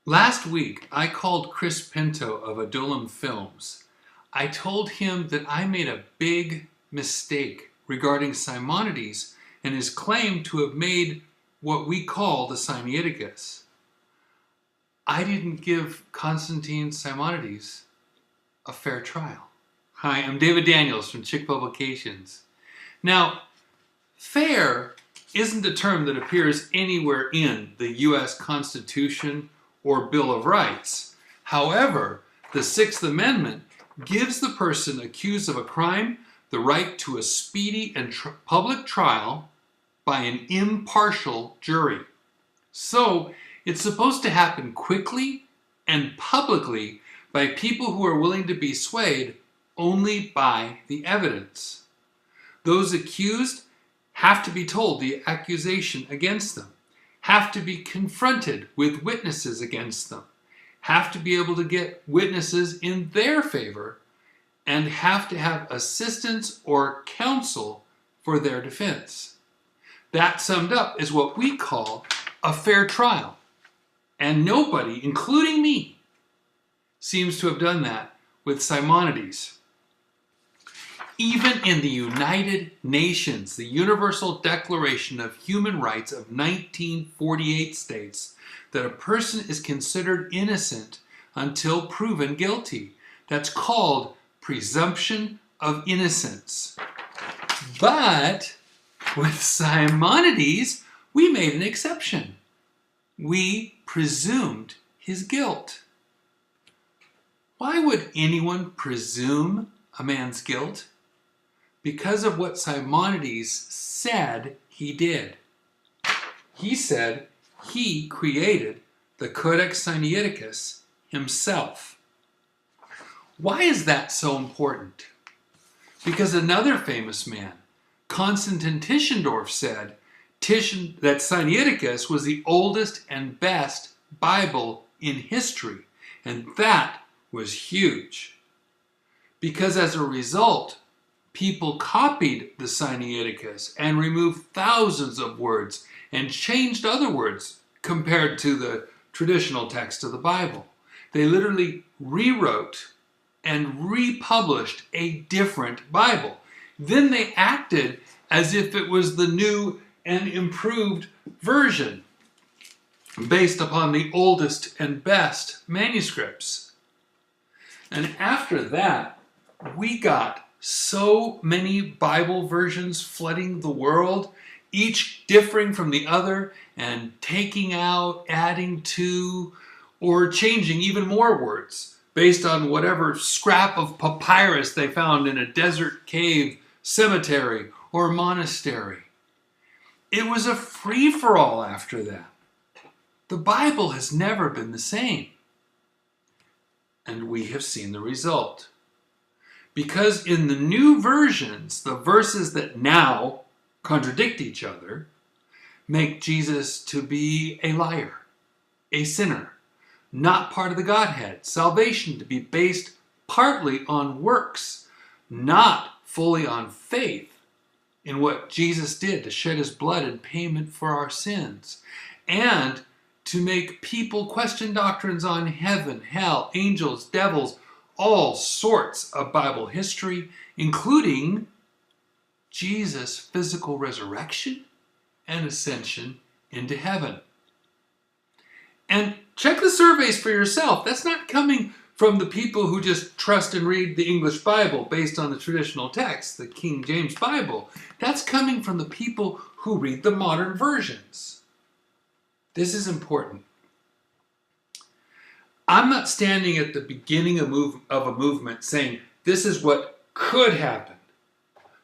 Last week, I called Chris Pinto of Adullam Films. I told him that I made a big mistake regarding Simonides and his claim to have made what we call the Sinaiticus. I didn't give Constantine Simonides a fair trial. Hi, I'm David Daniels from Chick Publications. Now, fair isn't a term that appears anywhere in the U.S. Constitution or Bill of Rights. However, the Sixth Amendment gives the person accused of a crime the right to a speedy and public trial by an impartial jury. So, it's supposed to happen quickly and publicly by people who are willing to be swayed only by the evidence. Those accused have to be told the accusation against them, have to be confronted with witnesses against them, have to be able to get witnesses in their favor, and have to have assistance or counsel for their defense. That summed up is what we call a fair trial. And nobody, including me, seems to have done that with Simonides. Even in the United Nations, the Universal Declaration of Human Rights of 1948 states that a person is considered innocent until proven guilty. That's called presumption of innocence. But with Simonides, we made an exception. We presumed his guilt. Why would anyone presume a man's guilt? Because of what Simonides said he did. He said he created the Codex Sinaiticus himself. Why is that so important? Because another famous man, Constantine Tischendorf, said that Sinaiticus was the oldest and best Bible in history, and that was huge. Because as a result, people copied the Sinaiticus and removed thousands of words and changed other words compared to the traditional text of the Bible. They literally rewrote and republished a different Bible. Then they acted as if it was the new and improved version based upon the oldest and best manuscripts. And after that, we got so many Bible versions flooding the world, each differing from the other and taking out, adding to, or changing even more words based on whatever scrap of papyrus they found in a desert cave, cemetery, or monastery. It was a free-for-all after that. The Bible has never been the same. And we have seen the result. Because in the new versions, the verses that now contradict each other make Jesus to be a liar, a sinner, not part of the Godhead, salvation to be based partly on works, not fully on faith in what Jesus did to shed his blood in payment for our sins, and to make people question doctrines on heaven, hell, angels, devils, all sorts of Bible history, including Jesus' physical resurrection and ascension into heaven. And check the surveys for yourself. That's not coming from the people who just trust and read the English Bible based on the traditional text, the King James Bible. That's coming from the people who read the modern versions. This is important. I'm not standing at the beginning of a movement saying this is what could happen.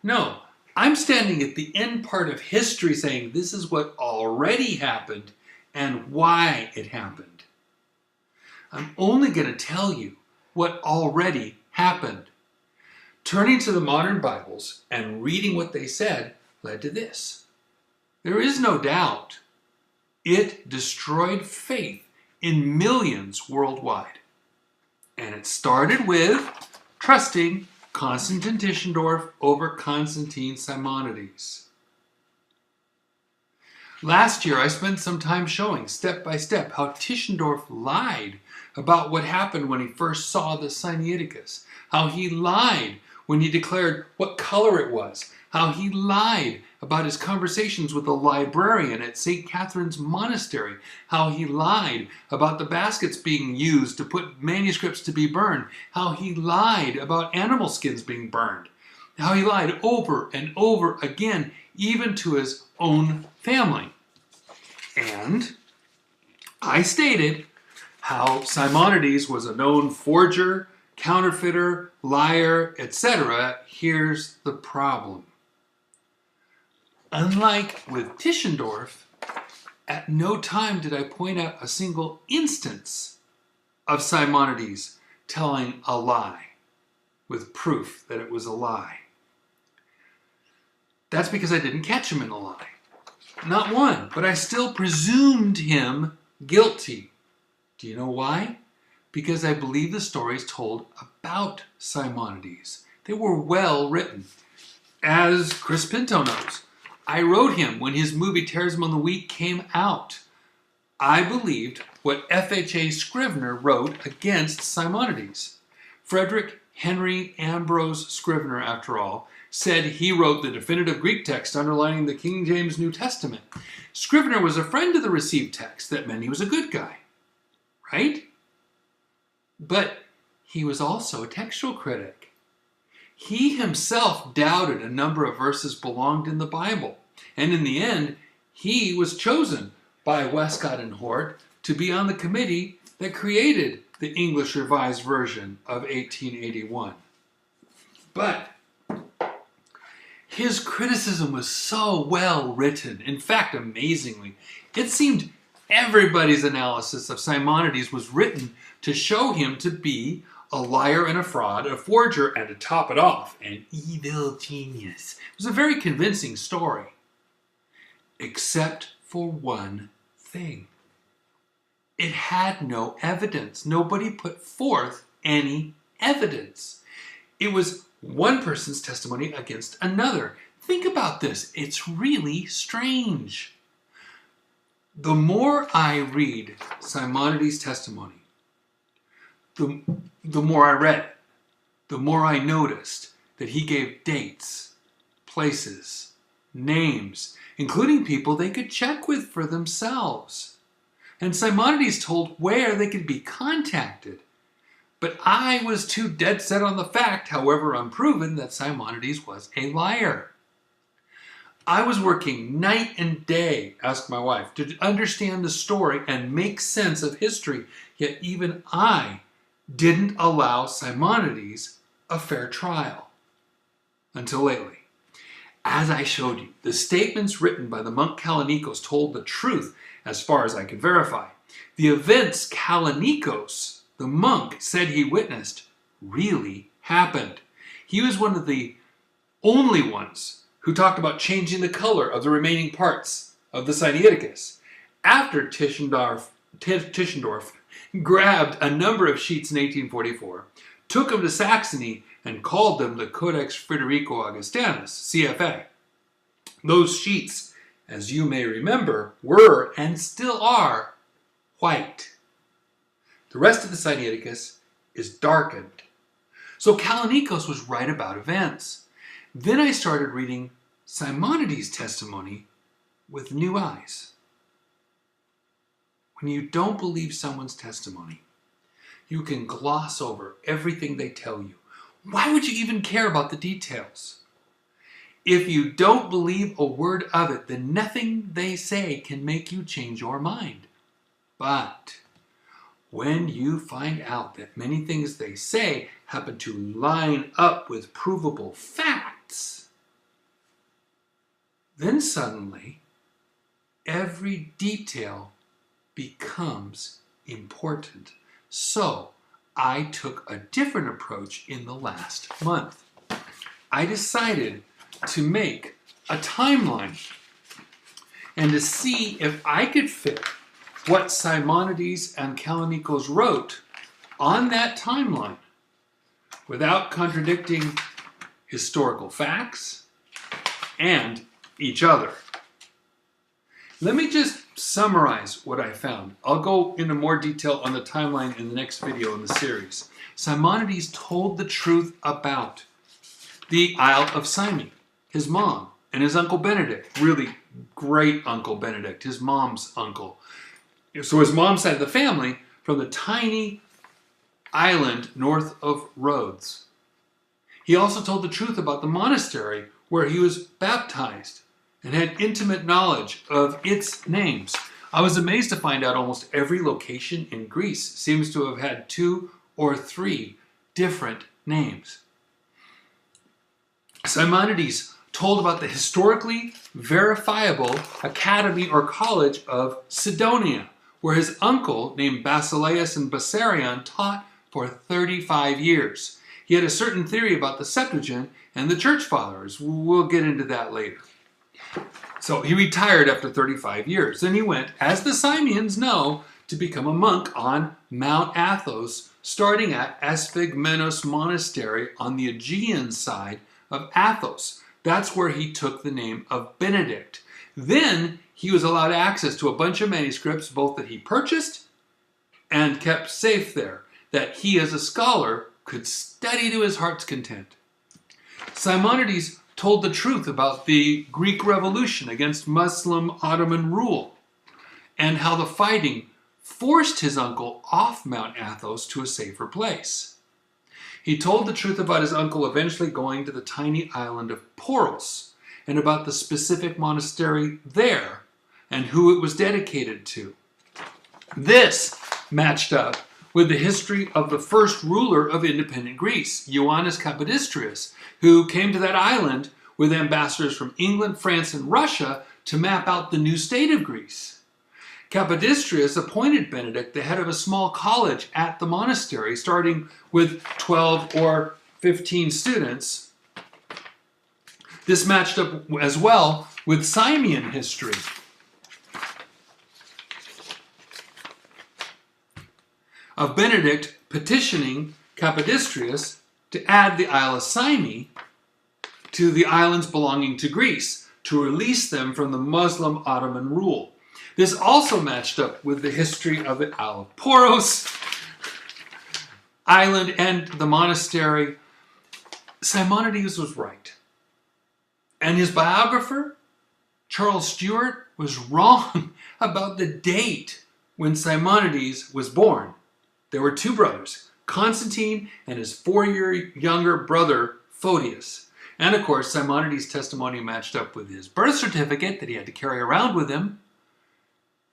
No, I'm standing at the end part of history saying this is what already happened and why it happened. I'm only going to tell you what already happened. Turning to the modern Bibles and reading what they said led to this. There is no doubt it destroyed faith in millions worldwide. And it started with trusting Constantine Tischendorf over Constantine Simonides. Last year, I spent some time showing, step by step, how Tischendorf lied about what happened when he first saw the Sinaiticus, how he lied when he declared what color it was, how he lied about his conversations with the librarian at St. Catherine's Monastery, how he lied about the baskets being used to put manuscripts to be burned, how he lied about animal skins being burned, how he lied over and over again, even to his own family. And I stated how Simonides was a known forger, counterfeiter, liar, etc. Here's the problem. Unlike with Tischendorf, at no time did I point out a single instance of Simonides telling a lie with proof that it was a lie. That's because I didn't catch him in a lie. Not one, but I still presumed him guilty. Do you know why? Because I believe the stories told about Simonides. They were well written. As Chris Pinto knows, I wrote him when his movie Terrorism on the Week came out. I believed what FHA Scrivener wrote against Simonides. Frederick Henry Ambrose Scrivener, after all, said he wrote the definitive Greek text underlining the King James New Testament. Scrivener was a friend of the received text. That meant he was a good guy, right? But he was also a textual critic. He himself doubted a number of verses belonged in the Bible. And in the end, he was chosen by Westcott and Hort to be on the committee that created the English Revised Version of 1881. But his criticism was so well written, in fact, amazingly, it seemed everybody's analysis of Simonides was written to show him to be a liar and a fraud, a forger, and to top it off, an evil genius. It was a very convincing story, except for one thing. It had no evidence. Nobody put forth any evidence. It was one person's testimony against another. Think about this. It's really strange. The more I read Simonides' testimony, the more I read it, the more I noticed that he gave dates, places, names, including people they could check with for themselves. And Simonides told where they could be contacted. But I was too dead set on the fact, however unproven, that Simonides was a liar. I was working night and day, asked my wife, to understand the story and make sense of history. Yet even I didn't allow Simonides a fair trial. Until lately. As I showed you, the statements written by the monk Kallinikos told the truth as far as I could verify. The events Kallinikos, the monk, said he witnessed really happened. He was one of the only ones who talked about changing the color of the remaining parts of the Sinaiticus. After Tischendorf grabbed a number of sheets in 1844, took them to Saxony, and called them the Codex Friderico Augustinus, CFA. Those sheets, as you may remember, were and still are white. The rest of the Sinaiticus is darkened. So Kallinikos was right about events. Then I started reading Simonides' testimony with new eyes. When you don't believe someone's testimony, you can gloss over everything they tell you. Why would you even care about the details? If you don't believe a word of it, then nothing they say can make you change your mind. But when you find out that many things they say happen to line up with provable facts, then suddenly every detail becomes important. So I took a different approach in the last month. I decided to make a timeline and to see if I could fit what Simonides and Kallinikos wrote on that timeline without contradicting historical facts and each other. Let me just summarize what I found. I'll go into more detail on the timeline in the next video in the series. Simonides told the truth about the Isle of Simon, his mom, and his Uncle Benedict. Really great Uncle Benedict, his mom's uncle. So his mom's side of the family from the tiny island north of Rhodes. He also told the truth about the monastery where he was baptized and had intimate knowledge of its names. I was amazed to find out almost every location in Greece seems to have had 2 or 3 different names. Simonides told about the historically verifiable academy or college of Sidonia, where his uncle, named Basileus and Bessarion, taught for 35 years. He had a certain theory about the Septuagint and the church fathers. We'll get into that later. So he retired after 35 years. Then he went, as the Simians know, to become a monk on Mount Athos, starting at Asphigmenos Monastery on the Aegean side of Athos. That's where he took the name of Benedict. Then he was allowed access to a bunch of manuscripts, both that he purchased and kept safe there, that he as a scholar could study to his heart's content. Simonides told the truth about the Greek Revolution against Muslim Ottoman rule and how the fighting forced his uncle off Mount Athos to a safer place. He told the truth about his uncle eventually going to the tiny island of Poros and about the specific monastery there and who it was dedicated to. This matched up with the history of the first ruler of independent Greece, Ioannis Kapodistrias, who came to that island with ambassadors from England, France, and Russia to map out the new state of Greece. Kapodistrias appointed Benedict the head of a small college at the monastery, starting with 12 or 15 students. This matched up as well with Simian history. Of Benedict petitioning Kapodistrias to add the Isle of Symi to the islands belonging to Greece, to release them from the Muslim Ottoman rule. This also matched up with the history of the Isle of Poros island and the monastery. Simonides was right. And his biographer, Charles Stewart, was wrong about the date when Simonides was born. There were 2 brothers, Constantine and his 4-year younger brother, Photius. And of course, Simonides' testimony matched up with his birth certificate that he had to carry around with him.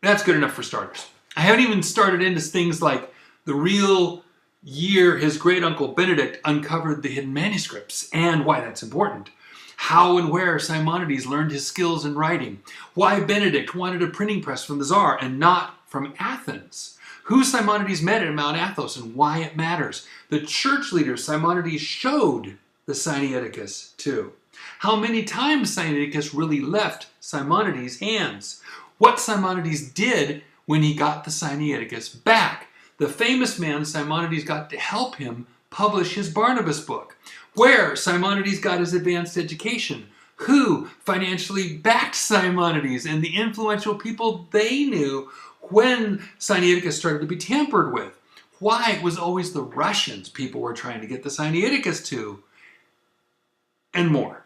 That's good enough for starters. I haven't even started into things like the real year his great-uncle Benedict uncovered the hidden manuscripts and why that's important. How and where Simonides learned his skills in writing. Why Benedict wanted a printing press from the Tsar and not from Athens. Who Simonides met at Mount Athos and why it matters. The church leaders Simonides showed the Sinaiticus to. How many times Sinaiticus really left Simonides' hands. What Simonides did when he got the Sinaiticus back. The famous man Simonides got to help him publish his Barnabas book. Where Simonides got his advanced education. Who financially backed Simonides and the influential people they knew when Sinaiticus started to be tampered with. Why it was always the Russians people were trying to get the Sinaiticus to. And more.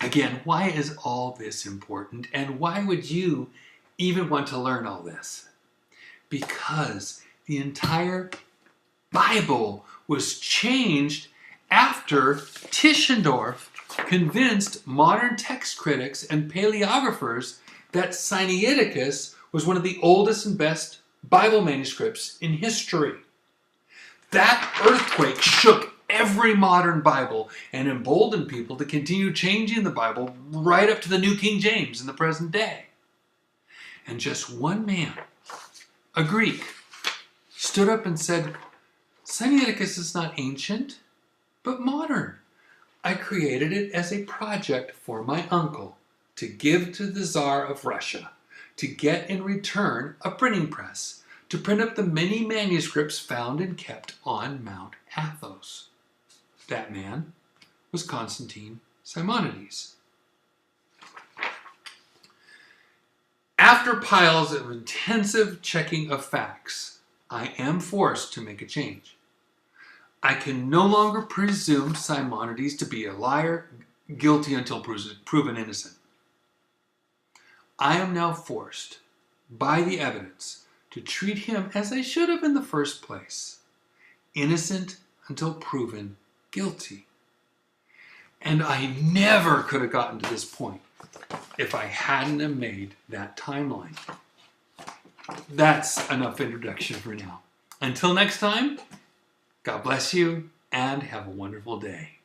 Again, why is all this important? And why would you even want to learn all this? Because the entire Bible was changed after Tischendorf convinced modern text critics and paleographers that Sinaiticus was one of the oldest and best Bible manuscripts in history. That earthquake shook every modern Bible and emboldened people to continue changing the Bible right up to the New King James in the present day. And just one man, a Greek, stood up and said, Sinaiticus is not ancient, but modern. I created it as a project for my uncle to give to the Tsar of Russia, to get in return a printing press, to print up the many manuscripts found and kept on Mount Athos. That man was Constantine Simonides. After piles of intensive checking of facts, I am forced to make a change. I can no longer presume Simonides to be a liar, guilty until proven innocent. I am now forced, by the evidence, to treat him as I should have in the first place, innocent until proven guilty. And I never could have gotten to this point if I hadn't have made that timeline. That's enough introduction for now. Until next time, God bless you and have a wonderful day.